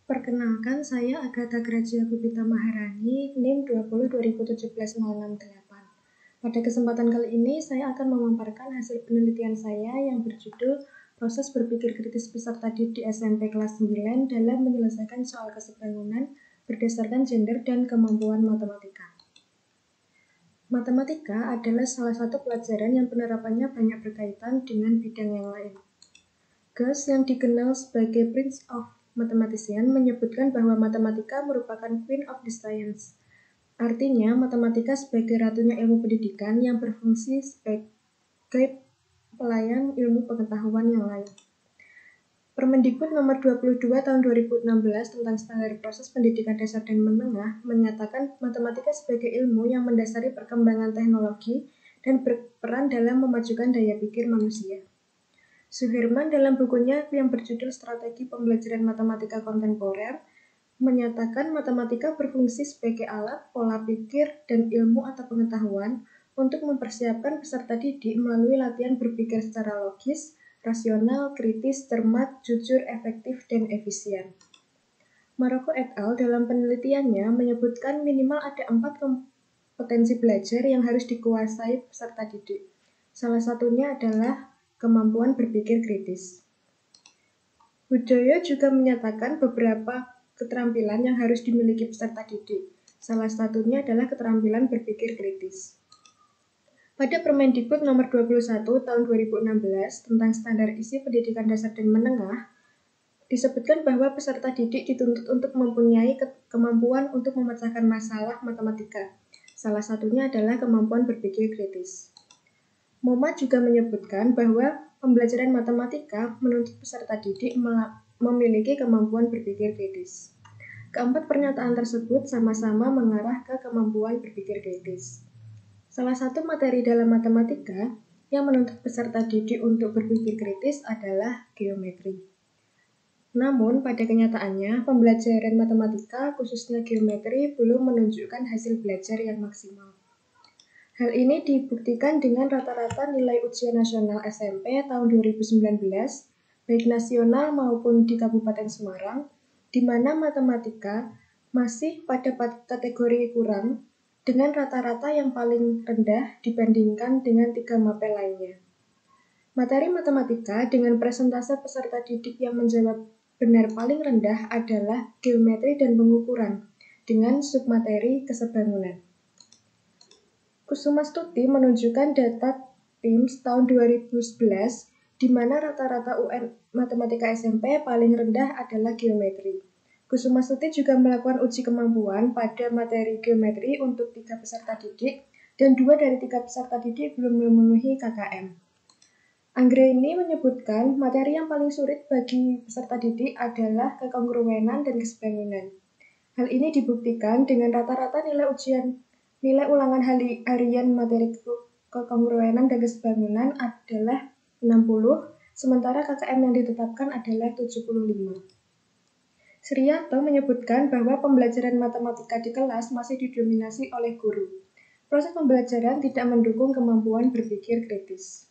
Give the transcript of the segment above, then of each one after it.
Perkenalkan, saya Agatha Grajia Gupita Maharani, NIM 20 2017 068. Pada kesempatan kali ini, saya akan memaparkan hasil penelitian saya yang berjudul Proses Berpikir Kritis Peserta Didik SMP kelas 9 dalam menyelesaikan soal kesebangunan berdasarkan gender dan kemampuan matematika. Matematika adalah salah satu pelajaran yang penerapannya banyak berkaitan dengan bidang yang lain. Gauss yang dikenal sebagai Prince of Mathematician menyebutkan bahwa matematika merupakan Queen of the Science. Artinya, matematika sebagai ratunya ilmu pendidikan yang berfungsi sebagai pelayan ilmu pengetahuan yang lain. Permendikbud nomor 22 tahun 2016 tentang standar proses pendidikan dasar dan menengah menyatakan matematika sebagai ilmu yang mendasari perkembangan teknologi dan berperan dalam memajukan daya pikir manusia. Suherman dalam bukunya yang berjudul Strategi Pembelajaran Matematika Kontemporer menyatakan matematika berfungsi sebagai alat, pola pikir, dan ilmu atau pengetahuan untuk mempersiapkan peserta didik melalui latihan berpikir secara logis, rasional, kritis, cermat, jujur, efektif, dan efisien. Maroko et al. Dalam penelitiannya menyebutkan minimal ada 4 kompetensi belajar yang harus dikuasai peserta didik. Salah satunya adalah kemampuan berpikir kritis. Hudoyo juga menyatakan beberapa keterampilan yang harus dimiliki peserta didik. Salah satunya adalah keterampilan berpikir kritis. Pada Permendikbud nomor 21 tahun 2016 tentang standar isi pendidikan dasar dan menengah, disebutkan bahwa peserta didik dituntut untuk mempunyai kemampuan untuk memecahkan masalah matematika. Salah satunya adalah kemampuan berpikir kritis. MoMA juga menyebutkan bahwa pembelajaran matematika menuntut peserta didik memiliki kemampuan berpikir kritis. Keempat pernyataan tersebut sama-sama mengarah ke kemampuan berpikir kritis. Salah satu materi dalam matematika yang menuntut peserta didik untuk berpikir kritis adalah geometri. Namun, pada kenyataannya, pembelajaran matematika, khususnya geometri, belum menunjukkan hasil belajar yang maksimal. Hal ini dibuktikan dengan rata-rata nilai ujian nasional SMP tahun 2019, baik nasional maupun di Kabupaten Semarang, di mana matematika masih pada kategori kurang, dengan rata-rata yang paling rendah dibandingkan dengan 3 mapel lainnya. Materi matematika dengan persentase peserta didik yang menjawab benar paling rendah adalah geometri dan pengukuran, dengan submateri kesebangunan. Kusumastuti menunjukkan data TIMSS tahun 2011, di mana rata-rata UN matematika SMP paling rendah adalah geometri. Kusumastuti juga melakukan uji kemampuan pada materi geometri untuk 3 peserta didik, dan 2 dari 3 peserta didik belum memenuhi KKM. Anggraini menyebutkan materi yang paling sulit bagi peserta didik adalah kekongruenan dan kesebangunan. Hal ini dibuktikan dengan rata-rata nilai ulangan harian materi kekongruenan dan kesebangunan adalah 60, sementara KKM yang ditetapkan adalah 75. Sriyanto menyebutkan bahwa pembelajaran matematika di kelas masih didominasi oleh guru. Proses pembelajaran tidak mendukung kemampuan berpikir kritis.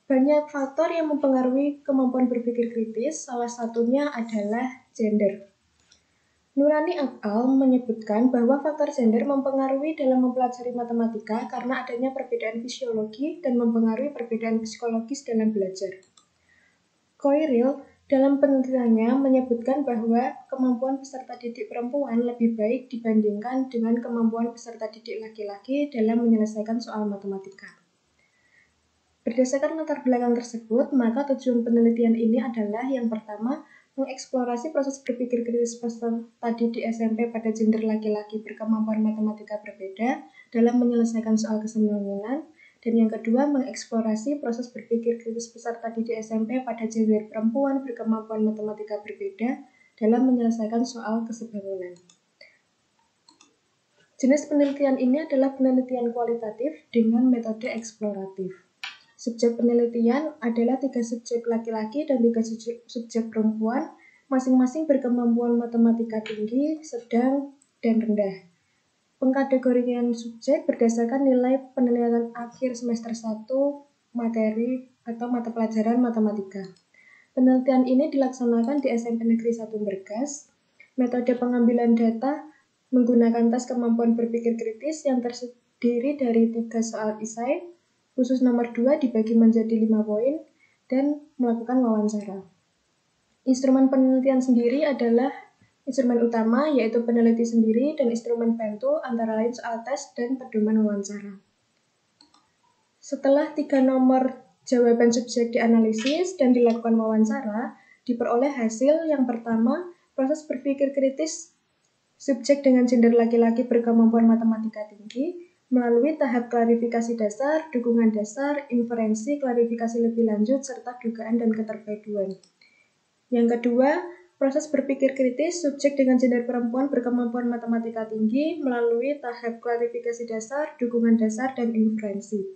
Banyak faktor yang mempengaruhi kemampuan berpikir kritis, salah satunya adalah gender. Nurani et al. Menyebutkan bahwa faktor gender mempengaruhi dalam mempelajari matematika karena adanya perbedaan fisiologi dan mempengaruhi perbedaan psikologis dalam belajar. Koiril dalam penelitiannya menyebutkan bahwa kemampuan peserta didik perempuan lebih baik dibandingkan dengan kemampuan peserta didik laki-laki dalam menyelesaikan soal matematika. Berdasarkan latar belakang tersebut, maka tujuan penelitian ini adalah yang pertama, mengeksplorasi proses berpikir kritis peserta didik SMP pada gender laki-laki berkemampuan matematika berbeda dalam menyelesaikan soal kesebangunan, dan yang kedua, mengeksplorasi proses berpikir kritis peserta didik SMP pada gender perempuan berkemampuan matematika berbeda dalam menyelesaikan soal kesebangunan. Jenis penelitian ini adalah penelitian kualitatif dengan metode eksploratif. Subjek penelitian adalah 3 subjek laki-laki dan 3 subjek perempuan, masing-masing berkemampuan matematika tinggi, sedang, dan rendah. Pengkategorian subjek berdasarkan nilai penilaian akhir semester 1 materi atau mata pelajaran matematika. Penelitian ini dilaksanakan di SMP Negeri 1 Bergas. Metode pengambilan data menggunakan tes kemampuan berpikir kritis yang terdiri dari 3 soal esai, khusus nomor 2 dibagi menjadi 5 poin, dan melakukan wawancara. Instrumen penelitian sendiri adalah instrumen utama, yaitu peneliti sendiri, dan instrumen bantu antara lain soal tes dan pedoman wawancara. Setelah 3 nomor jawaban subjek dianalisis dan dilakukan wawancara, diperoleh hasil yang pertama, proses berpikir kritis subjek dengan gender laki-laki berkemampuan matematika tinggi melalui tahap klarifikasi dasar, dukungan dasar, inferensi, klarifikasi lebih lanjut, serta dugaan dan keterpaduan. Yang kedua, proses berpikir kritis subjek dengan gender perempuan berkemampuan matematika tinggi melalui tahap klarifikasi dasar, dukungan dasar, dan inferensi.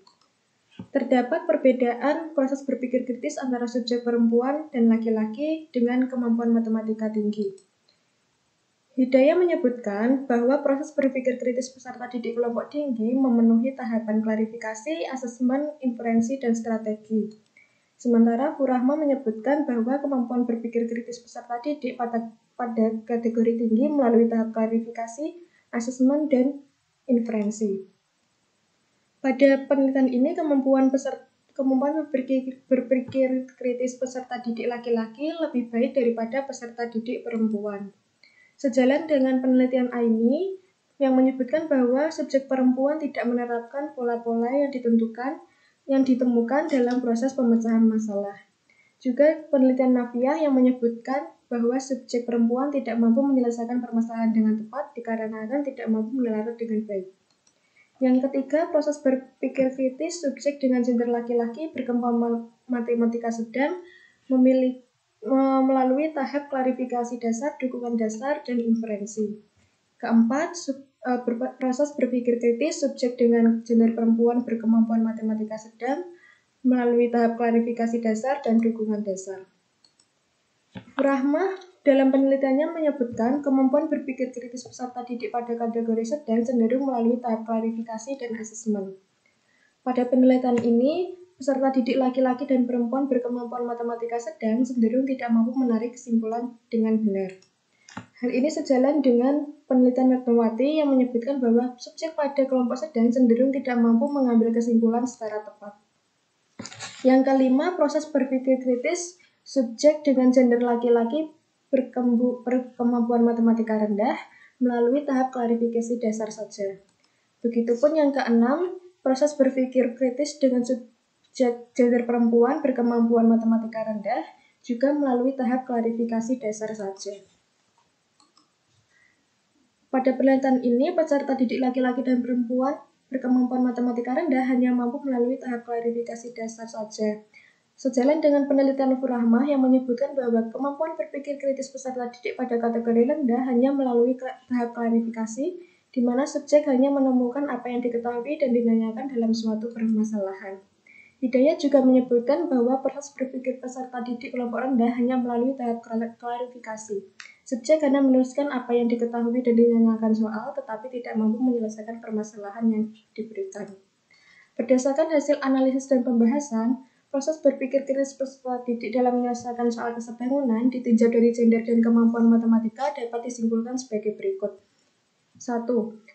Terdapat perbedaan proses berpikir kritis antara subjek perempuan dan laki-laki dengan kemampuan matematika tinggi. Hidayah menyebutkan bahwa proses berpikir kritis peserta didik kelompok tinggi memenuhi tahapan klarifikasi, asesmen, inferensi, dan strategi. Sementara Furahma menyebutkan bahwa kemampuan berpikir kritis peserta didik pada kategori tinggi melalui tahap klarifikasi, asesmen, dan inferensi. Pada penelitian ini, kemampuan berpikir kritis peserta didik laki-laki lebih baik daripada peserta didik perempuan. Sejalan dengan penelitian ini, yang menyebutkan bahwa subjek perempuan tidak menerapkan pola-pola yang ditemukan dalam proses pemecahan masalah. Juga penelitian Nafiah yang menyebutkan bahwa subjek perempuan tidak mampu menyelesaikan permasalahan dengan tepat dikarenakan tidak mampu meneladani dengan baik. Yang ketiga, proses berpikir kritis subjek dengan gender laki-laki berkemampuan matematika sedang melalui tahap klarifikasi dasar, dukungan dasar, dan inferensi. Keempat, proses berpikir kritis subjek dengan gender perempuan berkemampuan matematika sedang melalui tahap klarifikasi dasar dan dukungan dasar. Furahma dalam penelitiannya menyebutkan kemampuan berpikir kritis peserta didik pada kategori sedang cenderung melalui tahap klarifikasi dan asesmen. Pada penelitian ini, peserta didik laki-laki dan perempuan berkemampuan matematika sedang cenderung tidak mampu menarik kesimpulan dengan benar. Hal ini sejalan dengan penelitian Retnowati yang menyebutkan bahwa subjek pada kelompok sedang cenderung tidak mampu mengambil kesimpulan secara tepat. Yang kelima, proses berpikir kritis subjek dengan gender laki-laki berkemampuan matematika rendah melalui tahap klarifikasi dasar saja. Begitupun yang keenam, proses berpikir kritis dengan subjek gender perempuan berkemampuan matematika rendah juga melalui tahap klarifikasi dasar saja. Pada penelitian ini, peserta didik laki-laki dan perempuan berkemampuan matematika rendah hanya mampu melalui tahap klarifikasi dasar saja. Sejalan dengan penelitian Furahma yang menyebutkan bahwa kemampuan berpikir kritis peserta didik pada kategori rendah hanya melalui tahap klarifikasi, di mana subjek hanya menemukan apa yang diketahui dan dinanyakan dalam suatu permasalahan. Hidayah juga menyebutkan bahwa proses berpikir peserta didik kelompok rendah hanya melalui tahap klarifikasi. Subjek hanya menuliskan apa yang diketahui dan dinanyakan soal, tetapi tidak mampu menyelesaikan permasalahan yang diberikan. Berdasarkan hasil analisis dan pembahasan, proses berpikir kritis peserta didik dalam menyelesaikan soal kesebangunan ditinjau dari gender dan kemampuan matematika dapat disimpulkan sebagai berikut. 1.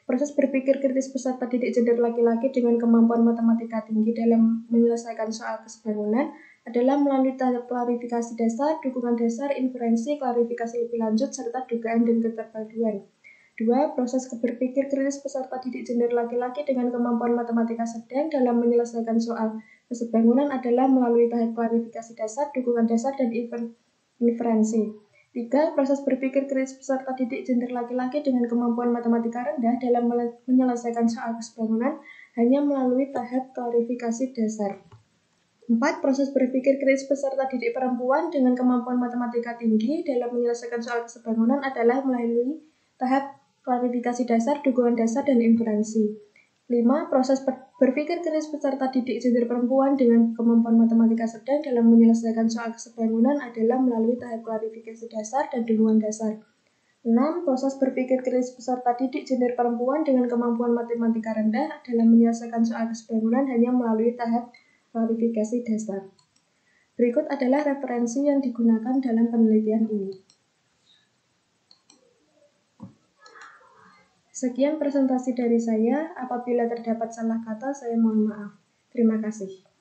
Proses berpikir kritis peserta didik gender laki-laki dengan kemampuan matematika tinggi dalam menyelesaikan soal kesebangunan adalah melalui tahap klarifikasi dasar, dukungan dasar, inferensi, klarifikasi lebih lanjut, serta dugaan dan keterpaduan. 2. Proses berpikir kritis peserta didik gender laki-laki dengan kemampuan matematika sedang dalam menyelesaikan soal kesebangunan adalah melalui tahap klarifikasi dasar, dukungan dasar, dan inferensi. 3. Proses berpikir kritis peserta didik gender laki-laki dengan kemampuan matematika rendah dalam menyelesaikan soal kesebangunan hanya melalui tahap klarifikasi dasar. 4. Proses berpikir kritis peserta didik perempuan dengan kemampuan matematika tinggi dalam menyelesaikan soal kesebangunan adalah melalui tahap klarifikasi dasar, dukungan dasar, dan inferensi. 5. Proses berpikir kritis peserta didik gender perempuan dengan kemampuan matematika sedang dalam menyelesaikan soal kesebangunan adalah melalui tahap klarifikasi dasar dan dukungan dasar. 6. Proses berpikir kritis peserta didik gender perempuan dengan kemampuan matematika rendah dalam menyelesaikan soal kesebangunan hanya melalui tahap klarifikasi dasar. Berikut adalah referensi yang digunakan dalam penelitian ini. Sekian presentasi dari saya. Apabila terdapat salah kata, saya mohon maaf. Terima kasih.